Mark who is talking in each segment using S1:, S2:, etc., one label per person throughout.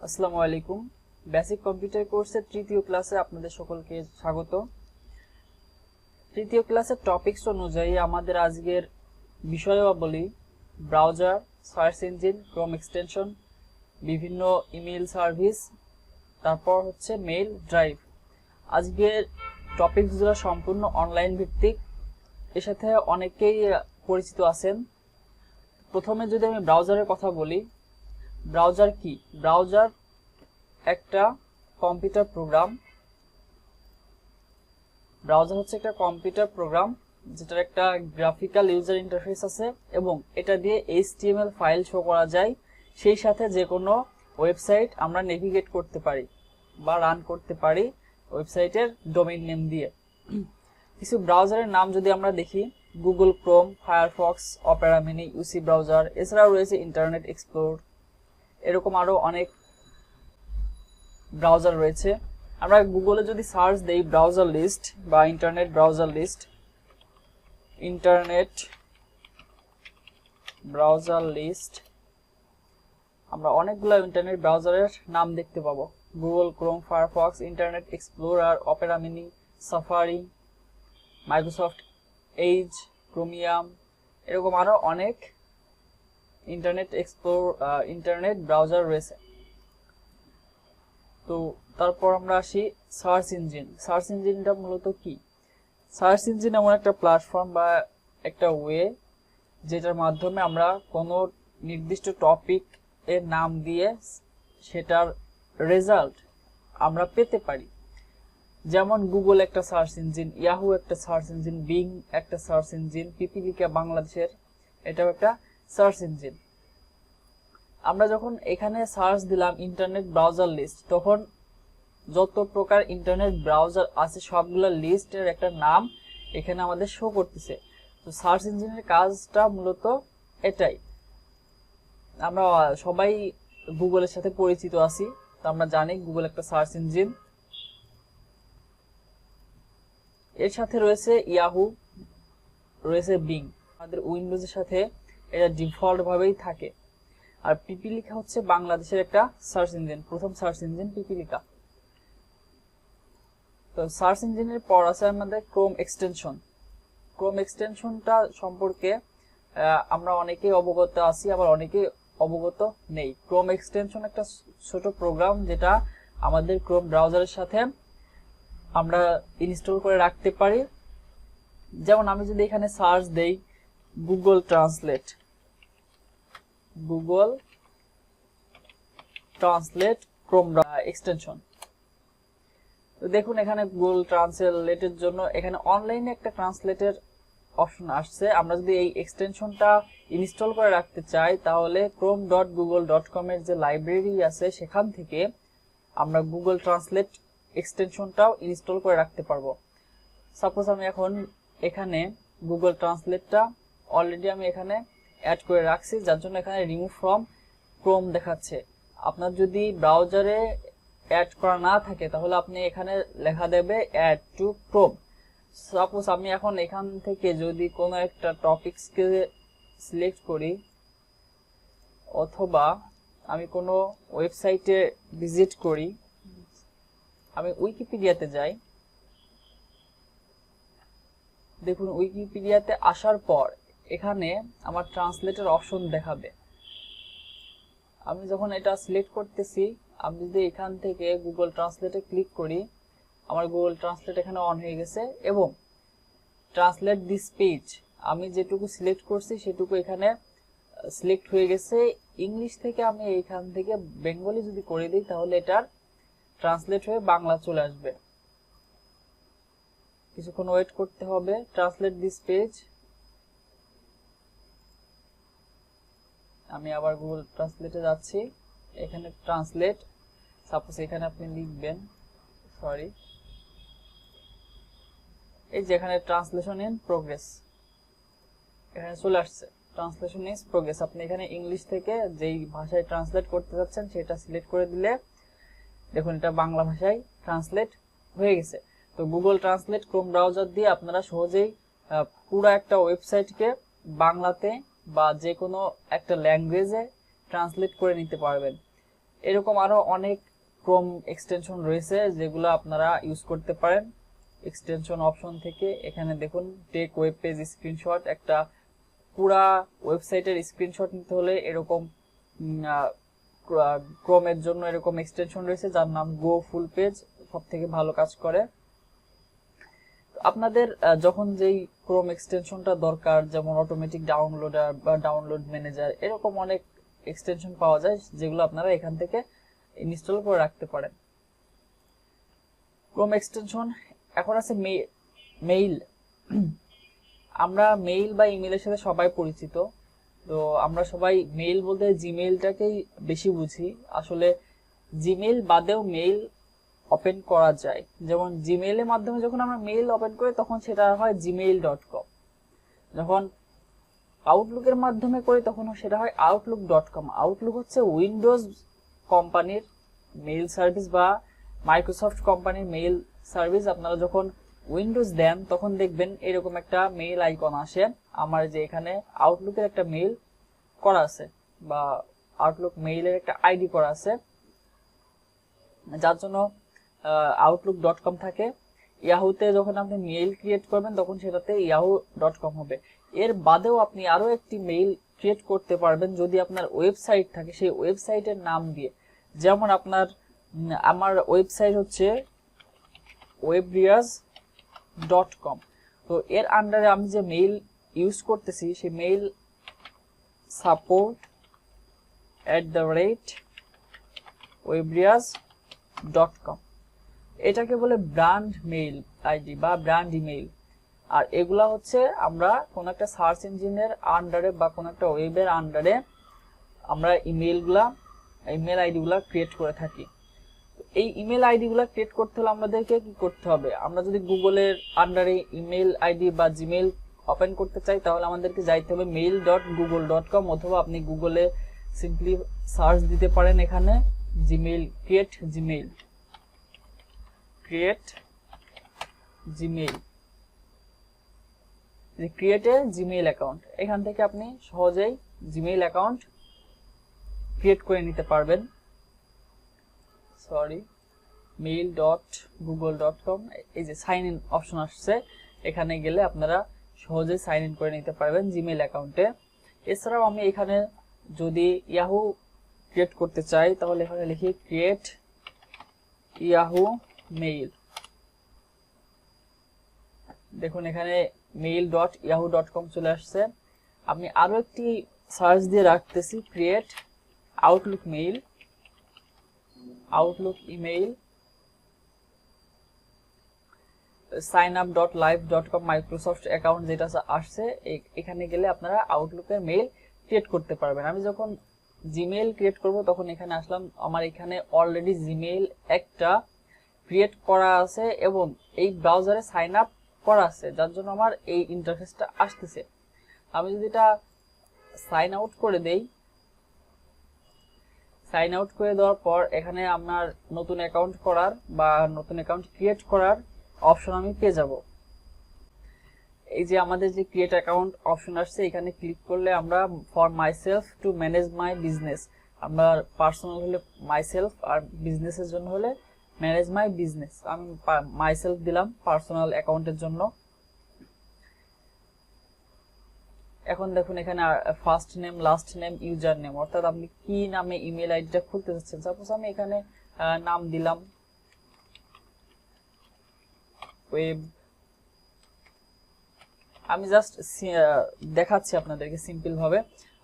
S1: আসসালামু আলাইকুম। Basic computer কোর্সের তৃতীয় ক্লাসে আপনাদের সকলকে স্বাগত। তৃতীয় ক্লাসের টপিকস অনুযায়ী আমাদের আজকের বিষয়াবলী browser, search engine, Chrome extension, বিভিন্ন ইমেল সার্ভিস, তারপর হচ্ছে মেইল ড্রাইভ। আজকের টপিকসগুলো সম্পূর্ণ অনলাইন ভিত্তিক, এর সাথে অনেকেই পরিচিত আছেন। প্রথমে যদি আমি ব্রাউজারের কথা বলি, ব্রাউজার কি? ব্রাউজার একটা কম্পিউটার প্রোগ্রাম। ব্রাউজার হচ্ছে একটা কম্পিউটার প্রোগ্রাম যেটার একটা গ্রাফিক্যাল ইউজার ইন্টারফেস আছে এবং এটা দিয়ে HTML ফাইল শো করা যায়। সেই সাথে যে কোনো ওয়েবসাইট আমরা নেভিগেট করতে পারি বা রান করতে পারি ওয়েবসাইটের ডোমেইন নেম দিয়ে। কিছু ব্রাউজারের নাম যদি আমরা দেখি, Google Chrome, Firefox, Opera Mini, UC browser, এছাড়াও রয়েছে ইন্টারনেট এক্সপ্লোর, এরকম আরও অনেক ব্রাউজার রয়েছে। আমরা গুগলে যদি সার্চ দেই ব্রাউজার লিস্ট বা ইন্টারনেট ব্রাউজার লিস্ট, আমরা অনেকগুলো ইন্টারনেট ব্রাউজারের নাম দেখতে পাবো। Google Chrome, Firefox, internet explorer, Opera mini, safari, Microsoft Edge, chromium, এরকম আরো অনেক ইন্টারনেট ব্রাউজার রয়েছে। তো তারপর আমরা আসি সার্চ ইঞ্জিন। সার্চ ইঞ্জিনটা মূলত কি? সার্চ ইঞ্জিন এমন একটা প্ল্যাটফর্ম বা একটা ওয়ে যেটার মাধ্যমে আমরা কোনো নির্দিষ্ট টপিক এর নাম দিয়ে সেটার রেজাল্ট আমরা পেতে পারি। যেমন গুগল একটা সার্চ ইঞ্জিন, ইয়াহু একটা সার্চ ইঞ্জিন, বিং একটা সার্চ ইঞ্জিন, পিপিলিকা বাংলাদেশের এটাও একটা সার্চ ইঞ্জিন। আমরা যখন এখানে সার্চ দিলাম ইন্টারনেট ব্রাউজার লিস্ট, তখন যত প্রকার ইন্টারনেট ব্রাউজার আছে সবগুলো লিস্টের একটা নাম এখানে আমাদের শো করতেছে। তো সার্চ ইঞ্জিনের কাজটা মূলত এটাই। আমরা সবাই গুগলের সাথে পরিচিত আছি, তো আমরা জানি গুগল একটা সার্চ ইঞ্জিন। এর সাথে রয়েছে ইয়াহু, রয়েছে বিং। আমাদের উইন্ডোজের সাথে এটা ডিফল্ট ভাবেই থাকে। আর পিপিলিকা হচ্ছে বাংলাদেশের একটা সার্চ ইঞ্জিন, প্রথম সার্চ ইঞ্জিন পিপিলিকা। তো সার্চ ইঞ্জিনের পর আছে আমাদের ক্রোম এক্সটেনশন। ক্রোম এক্সটেনশনটা সম্পর্কে আমরা অনেকেই অবগত আছি, আবার অনেকেই অবগত নেই। ক্রোম এক্সটেনশন একটা ছোট প্রোগ্রাম যেটা আমাদের ক্রোম ব্রাউজারের সাথে আমরা ইনস্টল করে রাখতে পারি। যেমন আমি যদি এখানে সার্চ দেই গুগল ট্রান্সলেট ক্রোম এক্সটেনশন, তো দেখুন এখানে গুগল ট্রান্সলেটের জন্য এখানে অনলাইনে একটা ট্রান্সলেটের অপশন আসছে। আমরা যদি এই এক্সটেনশনটা ইনস্টল করে রাখতে চাই তাহলে chrome.google.com এর যে লাইব্রেরি আছে সেখান থেকে আমরা গুগল ট্রান্সলেট এক্সটেনশনটাও ইনস্টল করে রাখতে পারবো। সাপোজ আমি এখন এখানে গুগল ট্রান্সলেটটা অলরেডি আমি এখানে অ্যাড করে রাখছি, যার জন্য এখানে রিমুভ ফ্রম ক্রোম দেখাচ্ছে। আপনার যদি ব্রাউজারে অ্যাড করা না থাকে তাহলে আপনি এখানে লেখা দেবে অ্যাড টু ক্রোম। সাপোজ আমি এখন এখান থেকে যদি কোনো একটা টপিকসকে সিলেক্ট করি অথবা আমি কোনো ওয়েবসাইটে ভিজিট করি, আমি উইকিপিডিয়াতে যাই, দেখুন উইকিপিডিয়াতে আসার পর এখানে আমার ট্রান্সলেটের অপশন দেখাবে। আমি যখন এটা সিলেক্ট করতেছি, আমি যদি এখান থেকে গুগল ট্রান্সলেটে ক্লিক করি, আমার গুগল ট্রান্সলেট এখানে অন হয়ে গেছে এবং ট্রান্সলেট দিস পেজ, আমি যেটুকু সিলেক্ট করছি সেটুকু এখানে সিলেক্ট হয়ে গেছে। ইংলিশ থেকে আমি এইখান থেকে বেঙ্গলি যদি করে দিই তাহলে এটার ট্রান্সলেট হয়ে বাংলা চলে আসবে। কিছুক্ষণ ওয়েট করতে হবে। ট্রান্সলেট দিস পেজ, আমি আবার গুগল ট্রান্সলেটে যাচ্ছি, এখানে ট্রান্সলেট, সাপোজ এখানে আপনি লিখবেন এই যে এখানে ট্রান্সলেশন ইন প্রোগ্রেস এখানে চলে আসছে। ট্রান্সলেশন ইজ প্রোগ্রেস, আপনি এখানে ইংলিশ থেকে যেই ভাষায় ট্রান্সলেট করতে যাচ্ছেন সেটা সিলেক্ট করে দিলে দেখুন এটা বাংলা ভাষায় ট্রান্সলেট হয়ে গেছে। তো গুগল ট্রান্সলেট ক্রোম ব্রাউজার দিয়ে আপনারা সহজেই পুরো একটা ওয়েবসাইটকে বাংলাতে বা যে কোনো একটা ল্যাঙ্গুয়েজে ট্রান্সলেট করে নিতে পারবেন। এরকম আরো অনেক ক্রোম এক্সটেনশন রয়েছে যেগুলো আপনারা ইউজ করতে পারেন এক্সটেনশন অপশন থেকে। এখানে দেখুন টেক ওয়েব পেজ স্ক্রিনশট, একটা পুরা ওয়েবসাইটের স্ক্রিনশট নিতে হলে এরকম ক্রোমের জন্য এরকম এক্সটেনশন রয়েছে যার নাম গো ফুল পেজ, সব থেকে ভালো কাজ করে। আপনাদের যখন যেই ক্রোম এক্সটেনশনটা দরকার, যেমন অটোমেটিক ডাউনলোডার বা ডাউনলোড ম্যানেজার, এরকম অনেক এক্সটেনশন পাওয়া যায় যেগুলো আপনারা এখান থেকে ইনস্টল করে রাখতে পারেন। ক্রোম এক্সটেনশন এখন আছে মেইল। আমরা মেইল বা ইমেলের সাথে সবাই পরিচিত, তো আমরা সবাই মেইল বলতে জিমেইলটাকেই বেশি বুঝি। আসলে জিমেইল বাদেও মেইল ওপেন করা যায়, যেমন জিমেইলের মাধ্যমে যখন আমরা মেইল ওপেন করি তখন সেটা হয় gmail.com, যখন আউটলুকের মাধ্যমে করি তখন সেটা হয় outlook.com। আউটলুক হচ্ছে উইন্ডোজ কোম্পানির মেইল সার্ভিস বা মাইক্রোসফট কোম্পানির মেইল সার্ভিস। আপনারা যখন উইন্ডোজ দেন তখন দেখবেন এরকম একটা মেইল আইকন আসে, আমার যে এখানে আউটলুকের একটা মেইল করা আছে বা আউটলুক মেইলের একটা আইডি করা আছে, যার জন্য outlook.com থাকে। ইয়াহুতে যখন আপনি মেইল ক্রিয়েট করবেন তখন সেটাতে yahoo.com হবে। এর বাদেও আপনি আরো একটি মেইল ক্রিয়েট করতে পারবেন যদি আপনার ওয়েবসাইট থাকে, সেই ওয়েবসাইটের নাম দিয়ে। যেমন আমার ওয়েবসাইট হচ্ছে webrias.com, তো এর আন্ডারে আমি যে মেইল ইউজ করতেছি সেই মেইল support@webrias.com, এটাকে বলে ব্র্যান্ড মেইল আইডি বা ব্র্যান্ড ইমেইল। আর এগুলা হচ্ছে আমরা কোন একটা সার্চ ইঞ্জিনের আন্ডারে বা কোন একটা ওয়েবের আন্ডারে আমরা ইমেল আইডিগুলা ক্রিয়েট করে থাকি। এই ইমেল আইডিগুলা ক্রিয়েট করতে হলে আমাদেরকে কি করতে হবে? আমরা যদি গুগলের আন্ডারে ইমেল আইডি বা জিমেইল ওপেন করতে চাই তাহলে আমাদেরকে যাইতে হবে mail.google.com, অথবা আপনি গুগলে সিম্পলি সার্চ দিতে পারেন এখানে Gmail, create a Gmail account. এখান থেকে আপনি সহজেই জিমেইল অ্যাকাউন্ট ক্রিয়েট করে নিতে পারবেন। mail.google.com, এই যে সাইন ইন অপশন আসছে, এখানে গেলে আপনারা সহজেই সাইন ইন করে নিতে পারবেন জিমেইল অ্যাকাউন্টে। এছাড়াও আমি এখানে যদি ইয়াহু ক্রিয়েট করতে চাই তাহলে এখানে লিখি ক্রিয়েট ইয়াহু মেইল। দেখুন এখানে mail.yahoo.com চলে আসছে। আমি আরো একটি সার্চ দিয়ে রাখতেছি create Outlook email signup.live.com Microsoft account যেটা আসছে, এখানে গেলে আপনারা আউটলুকের মেইল ক্রিয়েট করতে পারবেন। আমি যখন জিমেইল ক্রিয়েট করব তখন এখানে আসলাম, আমার এখানে অলরেডি জিমেইল একটা ক্রিয়েট করা আছে এবং এই ব্রাউজারে সাইন আপ করা আছে, যার জন্য আমার এই ইন্টারফেসটা আসতেছে। আমি যদি এটা সাইন আউট করে দেই, সাইন আউট করে দেওয়ার পর এখানে আপনার নতুন অ্যাকাউন্ট করার বা নতুন অ্যাকাউন্ট ক্রিয়েট করার অপশন আমি পেয়ে যাব। এই যে আমাদের যে ক্রিয়েট অ্যাকাউন্ট অপশন আসছে, এখানে ক্লিক করলে আমরা for myself to manage my business, আমরা পার্সোনাল হলে মাইসেলফ আর বিজনেসের জন্য হলে ম্যানেজ মাই বিজনেস, আমি মাইসেলফ দিলাম পার্সোনাল অ্যাকাউন্টের জন্য। এখন দেখুন এখানে first name, last name, user name, অর্থাৎ আপনি কি নামে ইমেল আইডিটা খুলতে চাচ্ছেন। সাপোজ আমি এখানে নাম দিলাম ওয়েব, আমি জাস্ট দেখাচ্ছি আপনাদেরকে সিম্পল ভাবে,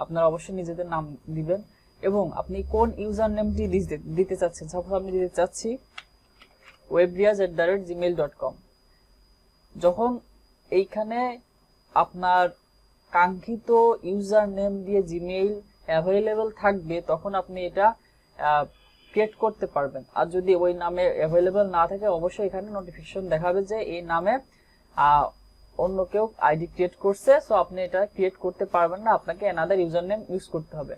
S1: আপনারা অবশ্যই নিজেদের নাম দিবেন এবং আপনি কোন ইউজার নেমটি দিতে চাচ্ছেন। সাপোজ আমি দিতে চাচ্ছি webrias@gmail.com। যখন এইখানে আপনার কাঙ্ক্ষিত ইউজার নেম দিয়ে জিমেইল অ্যাভেলেবল থাকবে তখন আপনি এটা ক্রিয়েট করতে পারবেন। আর যদি ওই নামে অ্যাভেলেবল না থাকে অবশ্যই এখানে নোটিফিকেশন দেখাবে যে এই নামে অন্য কেউ আইডি ক্রিয়েট করছে, সো আপনি এটা ক্রিয়েট করতে পারবেন না, আপনাকে অ্যানাদার ইউজার নেম ইউজ করতে হবে।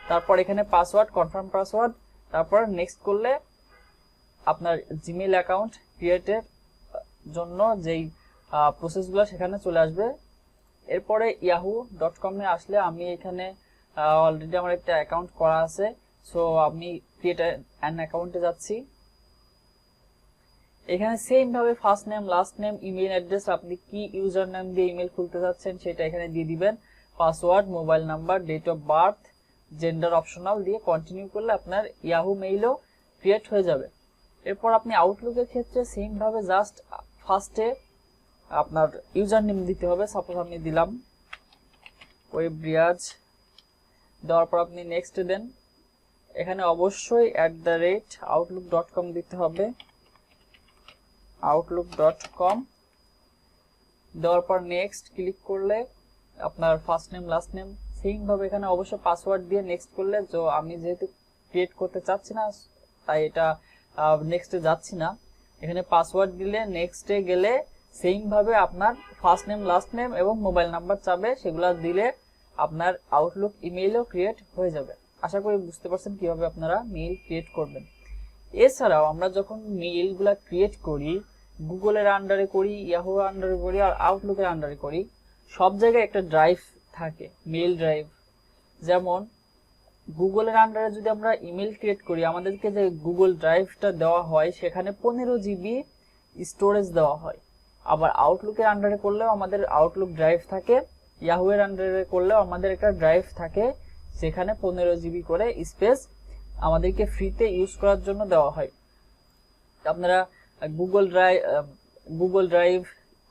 S1: তারপর এখানে পাসওয়ার্ড, কনফার্ম পাসওয়ার্ড, তারপর নেক্সট করলে আপনার জিমেইল অ্যাকাউন্ট ক্রিয়েটের জন্য যেই প্রসেসগুলো সেখানে চলে আসবে। এরপরে yahoo.com এ আসলে আমি এখানে অলরেডি আমার একটা অ্যাকাউন্ট করা আছে, সো আমি ক্রিয়েট অ্যান অ্যাকাউন্টে যাচ্ছি। এখানে সেম ভাবে first name, last name, email address, আপনি কি ইউজার নেম দিয়ে ইমেল খুলতে যাচ্ছেন সেটা এখানে দিয়ে দিবেন। Password, mobile number, date of birth, gender optional দিয়ে কন্টিনিউ করলে আপনার ইয়াহু মেইলও ক্রিয়েট হয়ে যাবে। এরপর আপনি আউটলুকের ক্ষেত্রে সেম ভাবে জাস্ট ফার্স্টে আপনার ইউজার নেম দিতে হবে। সাপোজ আমি দিলাম ওয়েবরিয়াজ, দেওয়ার পর আপনি নেক্সট দেন। এখানে অবশ্যই @outlook.com দিতে হবে, outlook.com। দেওয়ার পর নেক্সট ক্লিক করলে আপনার first name, last name same ভাবে এখানে অবশ্যই পাসওয়ার্ড দিয়ে নেক্সট করলে, তো আমি যেহেতু ক্রিয়েট করতে চাচ্ছি না তাই এটা নেক্সটে যাচ্ছি না। এখানে পাসওয়ার্ড দিলে নেক্সটে গেলে সেম ভাবে আপনার ফার্স্ট নেম, লাস্ট নেম এবং মোবাইল নাম্বার চাবে, সেগুলা দিলে আপনার আউটলুক ইমেইলও ক্রিয়েট হয়ে যাবে। আশা করি বুঝতে পারছেন কিভাবে আপনারা মেইল ক্রিয়েট করবেন। এছাড়াও আমরা যখন মেইলগুলা ক্রিয়েট করি, গুগলের আন্ডারে করি, ইয়াহুর আন্ডারে করি আর আউটলুকের আন্ডারে করি, সব জায়গায় একটা ড্রাইভ থাকে, মেইল ড্রাইভ। যেমন গুগলের আন্ডারে যদি আমরা ইমেল ক্রিয়েট করি, আমাদেরকে যে গুগল ড্রাইভটা দেওয়া হয় সেখানে 15 জিবি স্টোরেজ দেওয়া হয়। আবার আউটলুকের আন্ডারে করলেও আমাদের আউটলুক ড্রাইভ থাকে, ইয়াহুয়ের আন্ডারে করলেও আমাদের একটা ড্রাইভ থাকে, সেখানে 15 জিবি করে স্পেস আমাদেরকে ফ্রিতে ইউজ করার জন্য দেওয়া হয়। আপনারা গুগল ড্রাইভ,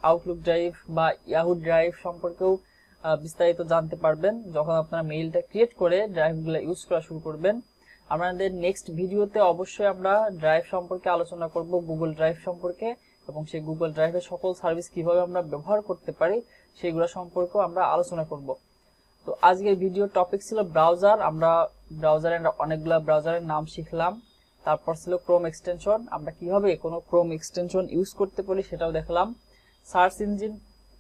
S1: আউটলুক ড্রাইভ বা ইয়াহু ড্রাইভ সম্পর্কেও বিস্তারিত জানতে পারবেন যখন আপনারা মেইলটা ক্রিয়েট করে ড্রাইভগুলো ইউজ করা শুরু করবেন। আমাদের নেক্সট ভিডিওতে অবশ্যই আমরা ড্রাইভ সম্পর্কে আলোচনা করব, গুগল ড্রাইভ সম্পর্কে, এবং সেই গুগল ড্রাইভের সকল সার্ভিস কিভাবে আমরা ব্যবহার করতে পারি সেগুলো সম্পর্কেও আমরা আলোচনা করব। তো আজকের ভিডিও টপিক ছিল ব্রাউজার। আমরা ব্রাউজারের অনেকগুলো ব্রাউজারের নাম শিখলাম। তারপর ছিল ক্রোম এক্সটেনশন, আমরা কিভাবে কোনো ক্রোম এক্সটেনশন ইউজ করতে পারি সেটাও দেখলাম। সার্চ ইঞ্জিন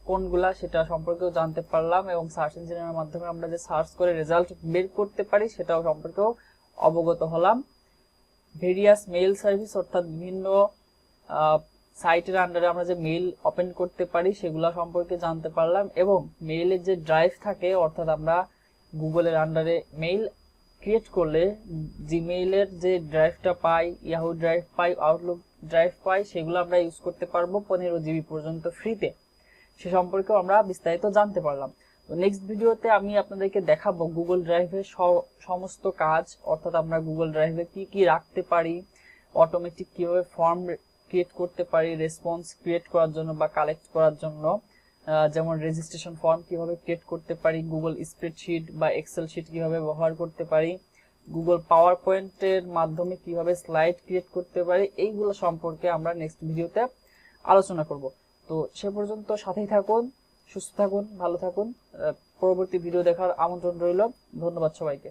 S1: কোনগুলা সেটা সম্পর্কেও জানতে পারলাম, এবং সার্চ ইঞ্জিনের মাধ্যমে আমরা যে সার্চ করে রেজাল্ট বের করতে পারি সেটাও সম্পর্কেও অবগত হলাম। ভেরিয়াস মেইল সার্ভিস অর্থাৎ বিভিন্ন সাইটের আন্ডারে আমরা যে মেইল ওপেন করতে পারি সেগুলো সম্পর্কে জানতে পারলাম, এবং মেইলের যে ড্রাইভ থাকে অর্থাৎ আমরা গুগলের আন্ডারে মেইল ক্রিয়েট করলে জিমেইলের যে ড্রাইভটা পাই, ইয়াহু ড্রাইভ পাই, আউটলুক ড্রাইভ পাই, সেগুলো আমরা ইউজ করতে পারবো 15 জিবি পর্যন্ত ফ্রিতে। সে সম্পর্কেও আমরা বিস্তারিত জানতে পারলাম। তো নেক্সট ভিডিওতে আমি আপনাদেরকে দেখাবো গুগল ড্রাইভের সমস্ত কাজ, অর্থাৎ আমরা গুগল ড্রাইভে কি কি রাখতে পারি, অটোমেটিক কিভাবে ফর্ম ক্রিয়েট করতে পারি রেসপন্স ক্রিয়েট করার জন্য বা কালেক্ট করার জন্য, যেমন রেজিস্ট্রেশন ফর্ম কিভাবে ক্রিয়েট করতে পারি, গুগল স্প্রেডশিট বা এক্সেল শিট কিভাবে ব্যবহার করতে পারি, গুগল পাওয়ার পয়েন্টের মাধ্যমে কিভাবে স্লাইড ক্রিয়েট করতে পারি, এইগুলো সম্পর্কে আমরা নেক্সট ভিডিওতে আলোচনা করব। তো সে পর্যন্ত সাথেই থাকুন, সুস্থ থাকুন, ভালো থাকুন। পরবর্তী ভিডিও দেখার আমন্ত্রণ রইল। ধন্যবাদ সবাইকে।